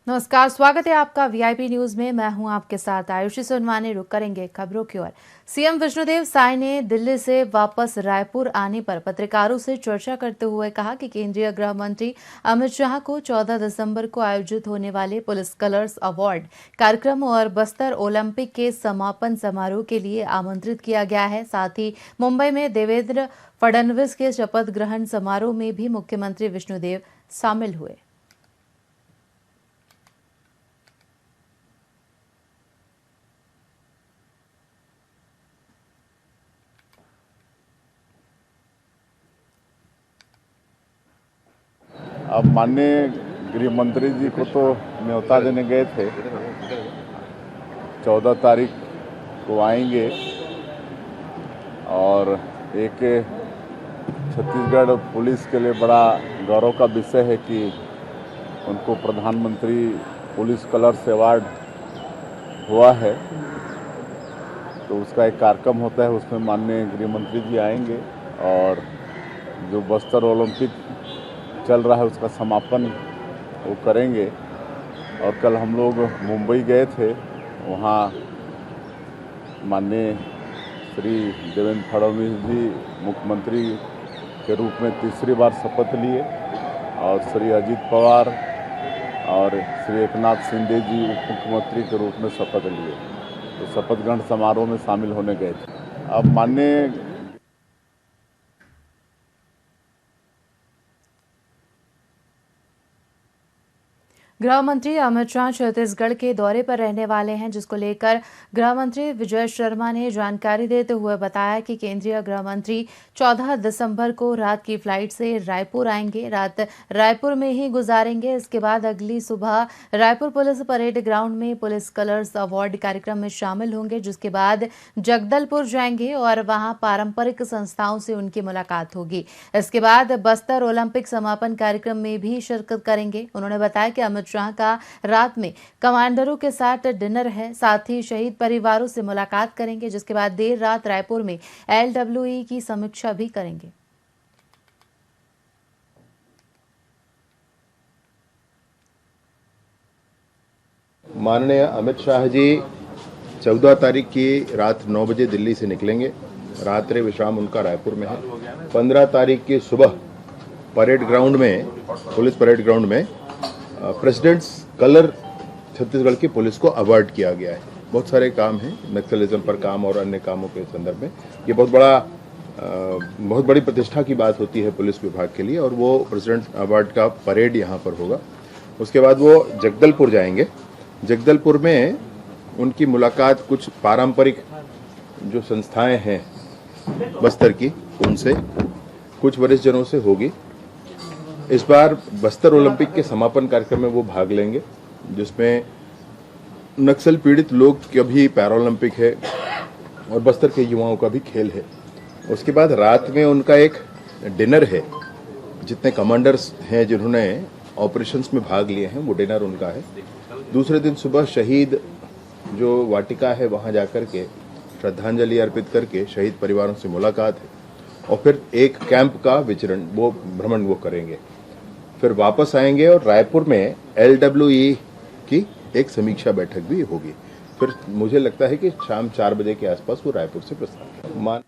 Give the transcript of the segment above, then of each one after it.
नमस्कार, स्वागत है आपका वीआईपी न्यूज में। मैं हूं आपके साथ आयुषी सोनवानी। रुक करेंगे खबरों की ओर। सीएम विष्णुदेव साय ने दिल्ली से वापस रायपुर आने पर पत्रकारों से चर्चा करते हुए कहा कि केंद्रीय गृह मंत्री अमित शाह को 14 दिसंबर को आयोजित होने वाले पुलिस कलर्स अवार्ड कार्यक्रम और बस्तर ओलंपिक के समापन समारोह के लिए आमंत्रित किया गया है। साथ ही मुंबई में देवेंद्र फडणवीस के शपथ ग्रहण समारोह में भी मुख्यमंत्री विष्णुदेव शामिल हुए। अब माननीय गृह मंत्री जी को तो न्योता देने गए थे, 14 तारीख को आएंगे और एक छत्तीसगढ़ पुलिस के लिए बड़ा गौरव का विषय है कि उनको प्रधानमंत्री पुलिस कलर्स अवार्ड हुआ है। तो उसका एक कार्यक्रम होता है, उसमें माननीय गृह मंत्री जी आएंगे और जो बस्तर ओलंपिक चल रहा है उसका समापन वो करेंगे। और कल हम लोग मुंबई गए थे, वहाँ माननीय श्री देवेंद्र फडणवीस जी मुख्यमंत्री के रूप में तीसरी बार शपथ लिए और श्री अजित पवार और श्री एकनाथ शिंदे जी उप मुख्यमंत्री के रूप में शपथ लिए। तो शपथ ग्रहण समारोह में शामिल होने गए थे। अब माननीय गृह मंत्री अमित शाह छत्तीसगढ़ के दौरे पर रहने वाले हैं, जिसको लेकर गृह मंत्री विजय शर्मा ने जानकारी देते हुए बताया कि केंद्रीय गृह मंत्री 14 दिसंबर को रात की फ्लाइट से रायपुर आएंगे। रात रायपुर में ही गुजारेंगे। इसके बाद अगली सुबह रायपुर पुलिस परेड ग्राउंड में पुलिस कलर्स अवार्ड कार्यक्रम में शामिल होंगे, जिसके बाद जगदलपुर जाएंगे और वहां पारंपरिक संस्थाओं से उनकी मुलाकात होगी। इसके बाद बस्तर ओलंपिक समापन कार्यक्रम में भी शिरकत करेंगे। उन्होंने बताया कि अमित शाह का रात में कमांडरों के साथ डिनर है, साथ ही शहीद परिवारों से मुलाकात करेंगे, जिसके बाद देर रात रायपुर में LWE की समीक्षा भी करेंगे। माननीय अमित शाह जी 14 तारीख की रात 9 बजे दिल्ली से निकलेंगे। रात्रि विश्राम उनका रायपुर में है। 15 तारीख की सुबह परेड ग्राउंड में, पुलिस परेड ग्राउंड में प्रेसिडेंट्स कलर छत्तीसगढ़ की पुलिस को अवार्ड किया गया है। बहुत सारे काम हैं, नक्सलिज्म पर काम और अन्य कामों के संदर्भ में। ये बहुत बड़ी प्रतिष्ठा की बात होती है पुलिस विभाग के लिए, और वो प्रेसिडेंट अवार्ड का परेड यहाँ पर होगा। उसके बाद वो जगदलपुर जाएंगे। जगदलपुर में उनकी मुलाकात कुछ पारंपरिक जो संस्थाएं हैं बस्तर की, उनसे कुछ वरिष्ठ जनों से होगी। इस बार बस्तर ओलंपिक के समापन कार्यक्रम में वो भाग लेंगे, जिसमें नक्सल पीड़ित लोग का भी पैरालंपिक है और बस्तर के युवाओं का भी खेल है। उसके बाद रात में उनका एक डिनर है। जितने कमांडर्स हैं जिन्होंने ऑपरेशंस में भाग लिए हैं, वो डिनर उनका है। दूसरे दिन सुबह शहीद जो वाटिका है वहाँ जाकर के श्रद्धांजलि अर्पित करके शहीद परिवारों से मुलाकात है, और फिर एक कैंप का विचरण, वो भ्रमण वो करेंगे। फिर वापस आएंगे और रायपुर में LWE की एक समीक्षा बैठक भी होगी। फिर मुझे लगता है कि शाम 4 बजे के आसपास वो रायपुर से प्रस्थान करेंगे।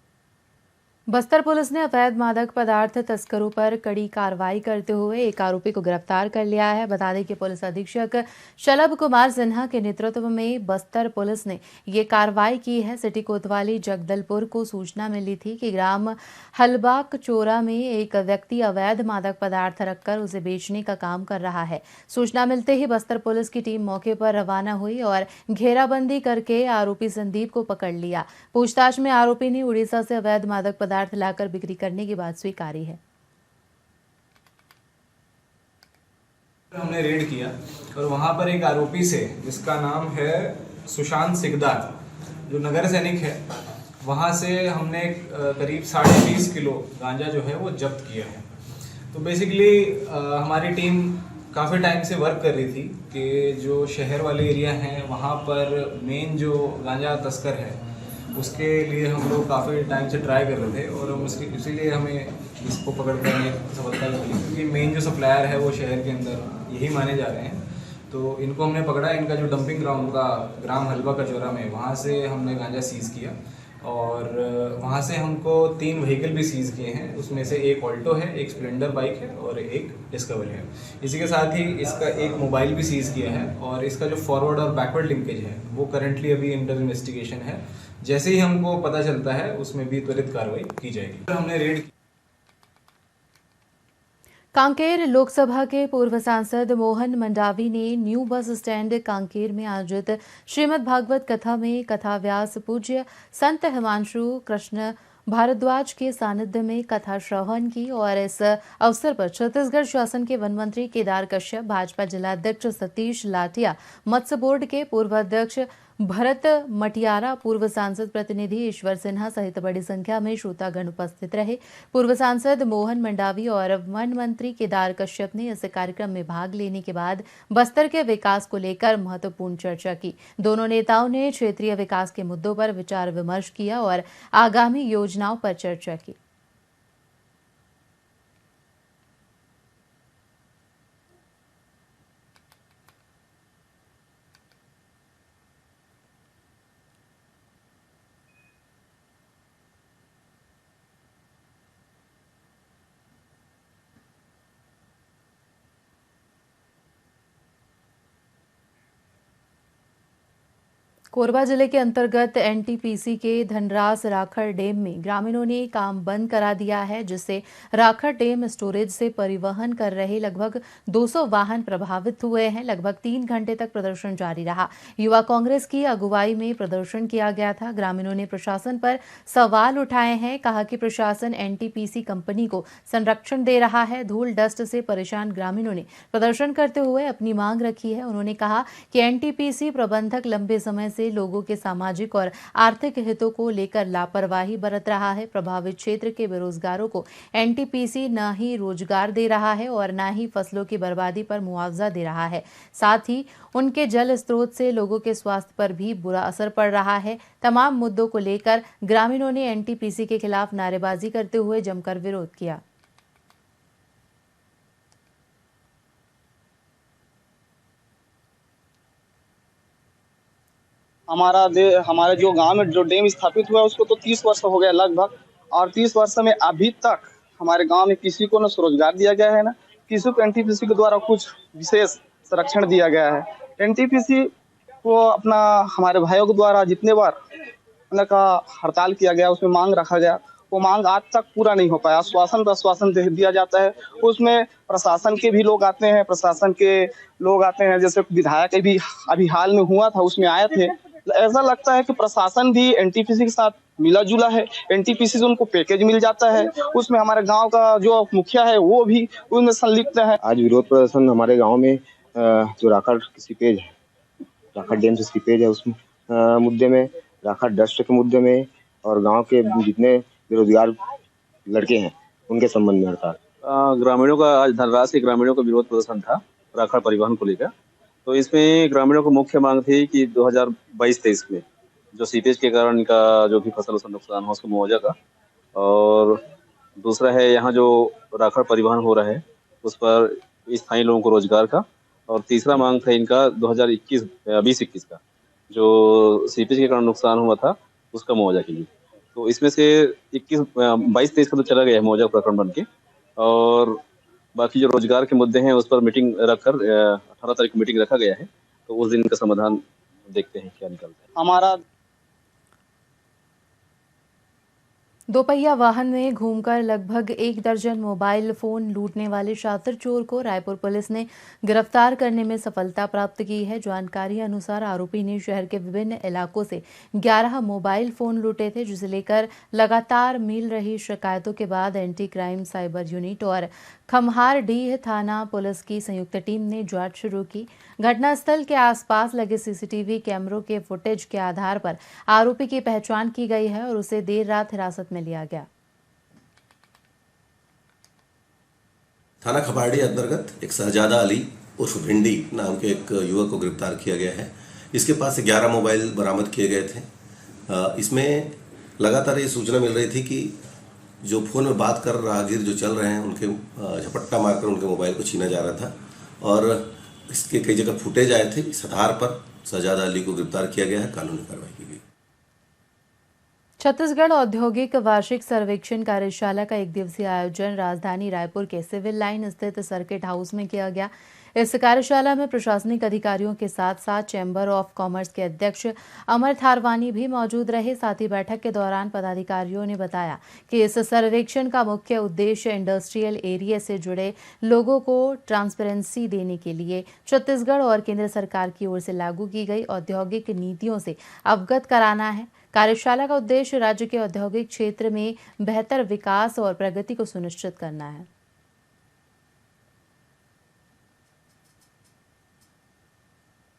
बस्तर पुलिस ने अवैध मादक पदार्थ तस्करों पर कड़ी कार्रवाई करते हुए एक आरोपी को गिरफ्तार कर लिया है। बता दें कि पुलिस अधीक्षक शलभ कुमार सिन्हा के नेतृत्व में बस्तर पुलिस ने ये कार्रवाई की है। सिटी कोतवाली जगदलपुर को सूचना मिली थी कि ग्राम हलबाक चोरा में एक व्यक्ति अवैध मादक पदार्थ रखकर उसे बेचने का काम कर रहा है। सूचना मिलते ही बस्तर पुलिस की टीम मौके पर रवाना हुई और घेराबंदी करके आरोपी संदीप को पकड़ लिया। पूछताछ में आरोपी ने उड़ीसा से अवैध मादक पदार्थ लाकर बिक्री करने की बात स्वीकारी है। हमने रेड किया और वहां पर एक आरोपी से, जिसका नाम है सुशांत सिकदार, जो नगर सैनिक है, वहां से हमने करीब 20.5 किलो गांजा जो है वो जब्त किया है। तो बेसिकली हमारी टीम काफ़ी टाइम से वर्क कर रही थी कि जो शहर वाले एरिया हैं वहाँ पर मेन जो गांजा तस्कर है उसके लिए हम लोग काफ़ी टाइम से ट्राई कर रहे थे, और हम इसीलिए हमें इसको पकड़ कर सफलता मिली, क्योंकि मेन जो सप्लायर है वो शहर के अंदर यही माने जा रहे हैं। तो इनको हमने पकड़ा। इनका जो डंपिंग ग्राउंड का ग्राम हलवा कचौरा में, वहाँ से हमने गांजा सीज़ किया और वहाँ से हमको 3 व्हीकल भी सीज़ किए हैं। उसमें से एक ऑल्टो है, एक स्प्लेंडर बाइक है और एक डिस्कवर है। इसी के साथ ही इसका एक मोबाइल भी सीज़ किया है और इसका जो फॉरवर्ड और बैकवर्ड लिंकेज है वो करंटली अभी अंडर इन्वेस्टिगेशन है। जैसे ही हमको पता चलता है उसमें भी त्वरित कार्रवाई की जाएगी। हमने रेड कांकेर लोकसभा के पूर्व सांसद मोहन मंडावी ने न्यू बस स्टैंड कांकेर में आयोजित श्रीमद् भागवत कथा में कथाव्यास पूज्य संत हिमांशु कृष्ण भारद्वाज के सानिध्य में कथा श्रवण की और इस अवसर पर छत्तीसगढ़ शासन के वन मंत्री केदार कश्यप, भाजपा जिलाध्यक्ष सतीश लाटिया, मत्स्य बोर्ड के पूर्व अध्यक्ष भरत मटियारा, पूर्व सांसद प्रतिनिधि ईश्वर सिन्हा सहित बड़ी संख्या में श्रोतागण उपस्थित रहे। पूर्व सांसद मोहन मंडावी और वन मंत्री केदार कश्यप ने इस कार्यक्रम में भाग लेने के बाद बस्तर के विकास को लेकर महत्वपूर्ण चर्चा की। दोनों नेताओं ने क्षेत्रीय विकास के मुद्दों पर विचार विमर्श किया और आगामी योजनाओं पर चर्चा की। कोरबा जिले के अंतर्गत एनटीपीसी के धनरास राखड़ डैम में ग्रामीणों ने काम बंद करा दिया है, जिससे राखड़ डैम स्टोरेज से परिवहन कर रहे लगभग 200 वाहन प्रभावित हुए हैं। लगभग 3 घंटे तक प्रदर्शन जारी रहा। युवा कांग्रेस की अगुवाई में प्रदर्शन किया गया था। ग्रामीणों ने प्रशासन पर सवाल उठाए हैं, कहा कि प्रशासन एनटीपीसी कंपनी को संरक्षण दे रहा है। धूल डस्ट से परेशान ग्रामीणों ने प्रदर्शन करते हुए अपनी मांग रखी है। उन्होंने कहा कि एनटीपीसी प्रबंधक लंबे समय से लोगों के सामाजिक और आर्थिक हितों को लेकर लापरवाही बरत रहा है। प्रभावित क्षेत्र के बेरोजगारों को एनटीपीसी न ही रोजगार दे रहा है और न ही फसलों की बर्बादी पर मुआवजा दे रहा है। साथ ही उनके जल स्रोत से लोगों के स्वास्थ्य पर भी बुरा असर पड़ रहा है। तमाम मुद्दों को लेकर ग्रामीणों ने एनटीपीसी के खिलाफ नारेबाजी करते हुए जमकर विरोध किया। हमारे जो गांव में जो डैम स्थापित हुआ है उसको तो 30 वर्ष हो गया लगभग, और 30 वर्ष में अभी तक हमारे गांव में किसी को न स्वरोजगार दिया गया है, ना किसी को एनटीपीसी के द्वारा कुछ विशेष संरक्षण दिया गया है। एनटीपीसी को अपना हमारे भाइयों के द्वारा जितने बार का हड़ताल किया गया, उसमें मांग रखा गया, वो मांग आज तक पूरा नहीं हो पाया। आश्वासन पर आश्वासन दिया जाता है, उसमें प्रशासन के भी लोग आते हैं, जैसे विधायक भी अभी हाल में हुआ था उसमें आए थे। ऐसा लगता है कि प्रशासन भी एनटीपीसी के साथ मिला जुला है। एनटीपीसी से उनको पैकेज मिल जाता है, उसमें हमारे गांव का जो मुखिया है वो भी उसमें संलिप्त है। आज विरोध प्रदर्शन हमारे गांव में जो राखड़ सीपेज है, राखड़ डैम से सीपेज है, उस मुद्दे में, राखड़ डस्ट के मुद्दे में और गांव के जितने बेरोजगार लड़के हैं उनके संबंध में हड़ताल। ग्रामीणों का आज धनरास के ग्रामीणों का विरोध प्रदर्शन था राखड़ परिवहन को लेकर। तो इसमें ग्रामीणों को मुख्य मांग थी कि 2022-23 में जो सीपेज के कारण इनका जो भी फसल उसका नुकसान हो उसको मुआवजा का, और दूसरा है यहाँ जो राखड़ परिवहन हो रहा है उस पर स्थानीय लोगों को रोजगार का, और तीसरा मांग था इनका 2020-21 का जो सीपेज के कारण नुकसान हुआ था उसका मुआवजा के लिए। तो इसमें से 22-23 का तो चला गया है मुआवजा प्रकरण बन के, और बाकी जो रोजगार के मुद्दे हैं उस पर मीटिंग रखकर 18 तारीख को मीटिंग रखा गया है। तो उस दिन का समाधान देखते हैं क्या निकलता है। हमारा दोपहिया वाहन में घूमकर लगभग 1 दर्जन मोबाइल फोन लूटने वाले शातिर चोर को रायपुर पुलिस ने गिरफ्तार करने में सफलता प्राप्त की है। जानकारी अनुसार आरोपी ने शहर के विभिन्न इलाकों से 11 मोबाइल फोन लूटे थे, जिसे लेकर लगातार मिल रही शिकायतों के बाद एंटी क्राइम साइबर यूनिट और खमहारडीह थाना पुलिस की संयुक्त टीम ने जांच शुरू की। घटनास्थल के आसपास लगे सीसीटीवी कैमरों के फुटेज के आधार पर आरोपी की पहचान की गई है और उसे देर रात हिरासत में लिया गया। थाना खपाड़ी अंतर्गत एक शहजादा अली उर्फ भिंडी नाम के एक युवक को गिरफ्तार किया गया है। इसके पास से 11 मोबाइल बरामद किए गए थे। इसमें लगातार ये सूचना मिल रही थी कि जो फोन में बात कर राहगीर जो चल रहे हैं उनके झपट्टा मारकर उनके मोबाइल को छीना जा रहा था, और इसके कई जगह फुटेज आए थे। इस आधार पर शहजादा अली को गिरफ्तार किया गया है, कानूनी कार्रवाई की गई। छत्तीसगढ़ औद्योगिक वार्षिक सर्वेक्षण कार्यशाला का एक दिवसीय आयोजन राजधानी रायपुर के सिविल लाइन स्थित सर्किट हाउस में किया गया। इस कार्यशाला में प्रशासनिक अधिकारियों के साथ साथ चैम्बर ऑफ कॉमर्स के अध्यक्ष अमर थारवानी भी मौजूद रहे। साथ ही बैठक के दौरान पदाधिकारियों ने बताया कि इस सर्वेक्षण का मुख्य उद्देश्य इंडस्ट्रियल एरिया से जुड़े लोगों को ट्रांसपेरेंसी देने के लिए छत्तीसगढ़ और केंद्र सरकार की ओर से लागू की गई औद्योगिक नीतियों से अवगत कराना है। कार्यशाला का उद्देश्य राज्य के औद्योगिक क्षेत्र में बेहतर विकास और प्रगति को सुनिश्चित करना है।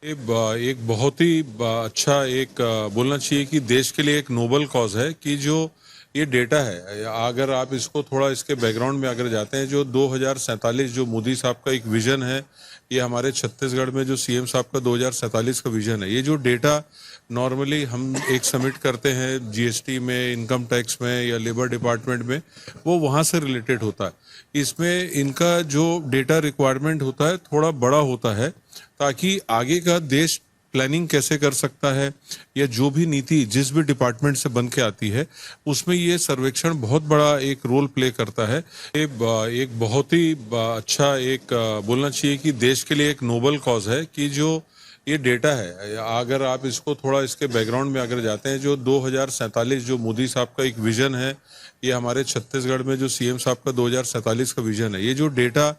एक बहुत ही अच्छा एक बोलना चाहिए कि देश के लिए एक नोबल कॉज है कि जो ये डेटा है, अगर आप इसको थोड़ा इसके बैकग्राउंड में अगर जाते हैं, जो 2047 जो मोदी साहब का एक विजन है, ये हमारे छत्तीसगढ़ में जो सीएम साहब का 2047 का विजन है, ये जो डेटा नॉर्मली हम एक सबमिट करते हैं जीएसटी में, इनकम टैक्स में या लेबर डिपार्टमेंट में, वो वहाँ से रिलेटेड होता है। इसमें इनका जो डेटा रिक्वायरमेंट होता है थोड़ा बड़ा होता है, ताकि आगे का देश प्लानिंग कैसे कर सकता है या जो भी नीति जिस भी डिपार्टमेंट से बन के आती है उसमें ये सर्वेक्षण बहुत बड़ा एक रोल प्ले करता है। ये एक बहुत ही अच्छा एक बोलना चाहिए कि देश के लिए एक नोबल कॉज है कि जो ये डेटा है, अगर आप इसको थोड़ा इसके बैकग्राउंड में अगर जाते हैं, जो 2047 जो मोदी साहब का एक विजन है, ये हमारे छत्तीसगढ़ में जो सीएम साहब का 2047 का विजन है, ये जो डेटा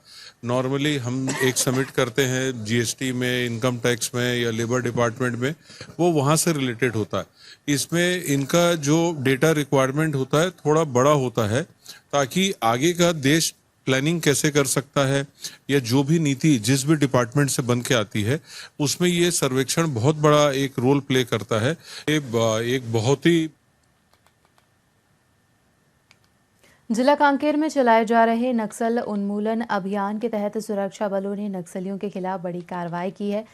नॉर्मली हम एक सबमिट करते हैं जीएसटी में, इनकम टैक्स में या लेबर डिपार्टमेंट में, वो वहाँ से रिलेटेड होता है। इसमें इनका जो डेटा रिक्वायरमेंट होता है थोड़ा बड़ा होता है, ताकि आगे का देश प्लानिंग कैसे कर सकता है या जो भी नीति जिस भी डिपार्टमेंट से बन के आती है उसमें ये सर्वेक्षण बहुत बड़ा एक रोल प्ले करता है। ये एक बहुत ही जिला कांकेर में चलाए जा रहे नक्सल उन्मूलन अभियान के तहत सुरक्षा बलों ने नक्सलियों के खिलाफ बड़ी कार्रवाई की है।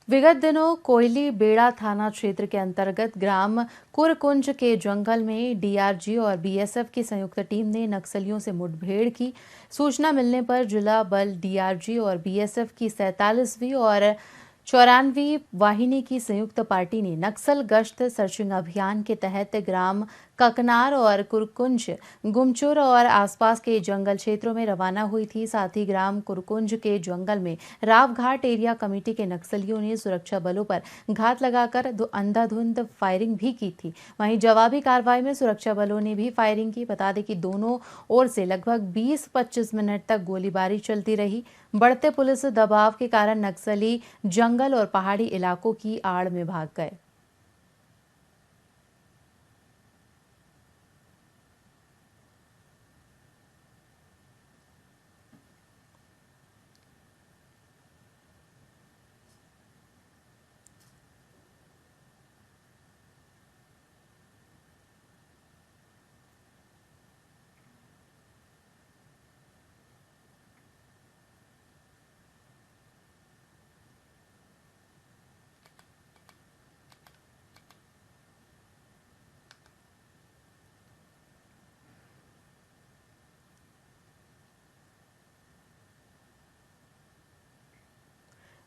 विगत दिनों कोयली बेड़ा थाना क्षेत्र के अंतर्गत ग्राम कुरकुंज के जंगल में डीआरजी और बीएसएफ की संयुक्त टीम ने नक्सलियों से मुठभेड़ की। सूचना मिलने पर जिला बल डीआरजी और बीएसएफ की 47वीं और 94वीं वाहिनी की संयुक्त पार्टी ने नक्सल गश्त सर्चिंग अभियान के तहत ग्राम ककनार और कुरकुंज, गुमचुर और आसपास के जंगल क्षेत्रों में रवाना हुई थी। साथ ही ग्राम कुरकुंज के जंगल में रावघाट एरिया कमेटी के नक्सलियों ने सुरक्षा बलों पर घात लगाकर अंधाधुंध फायरिंग भी की थी। वहीं जवाबी कार्रवाई में सुरक्षा बलों ने भी फायरिंग की। बता दें कि दोनों ओर से लगभग 20-25 मिनट तक गोलीबारी चलती रही। बढ़ते पुलिस दबाव के कारण नक्सली जंगल और पहाड़ी इलाकों की आड़ में भाग गए।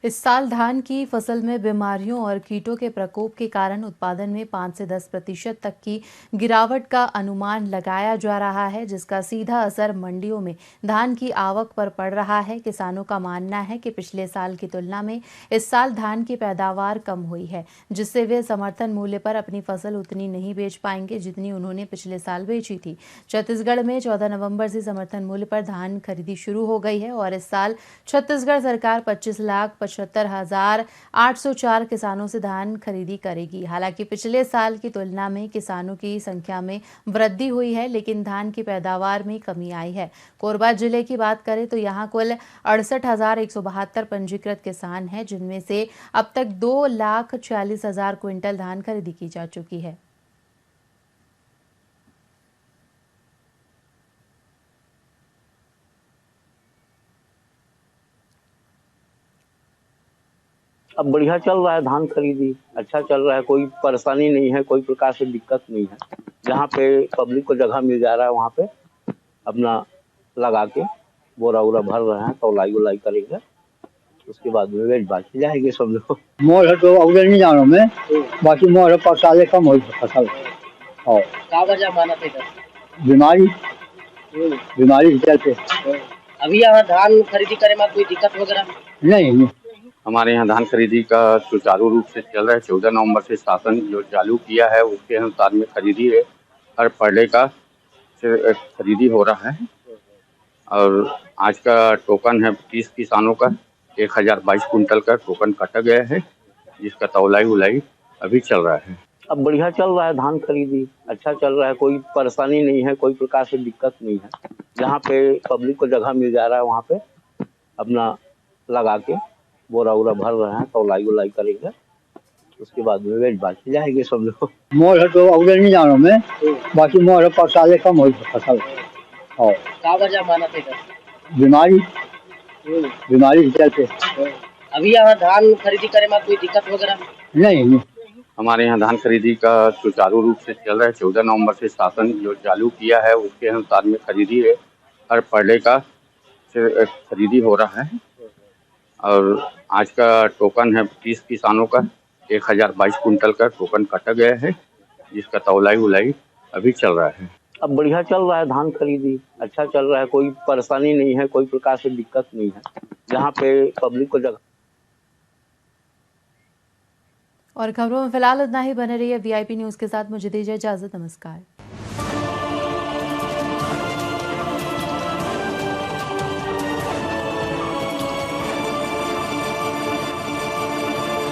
इस साल धान की फसल में बीमारियों और कीटों के प्रकोप के कारण उत्पादन में 5 से 10% तक की गिरावट का अनुमान लगाया जा रहा है, जिसका सीधा असर मंडियों में धान की आवक पर पड़ रहा है। किसानों का मानना है कि पिछले साल की तुलना में इस साल धान की पैदावार कम हुई है, जिससे वे समर्थन मूल्य पर अपनी फसल उतनी नहीं बेच पाएंगे जितनी उन्होंने पिछले साल बेची थी। छत्तीसगढ़ में 14 नवंबर से समर्थन मूल्य पर धान खरीदी शुरू हो गई है और इस साल छत्तीसगढ़ सरकार 25,75,804 किसानों से धान खरीदी करेगी। हालांकि पिछले साल की तुलना में किसानों की संख्या में वृद्धि हुई है, लेकिन धान की पैदावार में कमी आई है। कोरबा जिले की बात करें तो यहां कुल 68,172 पंजीकृत किसान हैं, जिनमें से अब तक 2,46,000 क्विंटल धान खरीदी की जा चुकी है। अब बढ़िया चल रहा है, धान खरीदी अच्छा चल रहा है, कोई परेशानी नहीं है, कोई प्रकार से दिक्कत नहीं है। जहाँ पे पब्लिक को जगह मिल जा रहा है वहाँ पे अपना लगा के बोरा उरा भर रहे हैं, तौलाई उलाई करेंगे। उसके बाद में वेट बाकी जाएंगे सब लोग। मोर तो अगर नहीं जानो मैं, बाकी मोर पर साले कम हो फसल। और का वजह माना थे बीमारी बीमारी के चलते अभी यहाँ धान खरीदी करे में कोई दिक्कत वगैरह नहीं। हमारे यहाँ धान खरीदी का सुचारू रूप से चल रहा है। 14 नवंबर से शासन जो चालू किया है उसके अनुसार में खरीदी है। हर पर डे का खरीदी हो रहा है और आज का टोकन है 30 किसानों का 1022 कुंटल का टोकन काटा गया है, जिसका तौलाई उलाई अभी चल रहा है। अब बढ़िया चल रहा है धान खरीदी, अच्छा चल रहा है, कोई परेशानी नहीं है, कोई प्रकार से दिक्कत नहीं है। जहाँ पे पब्लिक को जगह मिल जा रहा है वहाँ पे अपना लगा के बोरा वोरा भर रहे हैं, तौलाई उलाई करेंगे, उसके बाद में वेट बाकी जाएंगे सब लोग। मोर तो अगर नहीं जानो मैं, बाकी मोर पर साले कम हो फसल। और का वजह माना थे बीमारी बीमारी के चलते अभी यहाँ धान खरीदी करे में कोई दिक्कत वगैरह नहीं। हमारे यहाँ धान खरीदी का सुचारू रूप से चल रहा है। 14 नवंबर से शासन जो चालू किया है उसके अनुसार में खरीदी है। हर पर डे का खरीदी हो रहा है और आज का टोकन है 30 किसानों का 1022 कुंटल का टोकन काटा गया है, जिसका तौलाई उलाई अभी चल रहा है। अब बढ़िया चल रहा है धान खरीदी, अच्छा चल रहा है, कोई परेशानी नहीं है, कोई प्रकार से दिक्कत नहीं है। जहाँ पे पब्लिक को जगह। और खबरों में फिलहाल इतना ही। बने रहिए VIP न्यूज़ के साथ। मुझे दीजिए इजाजत। नमस्कार।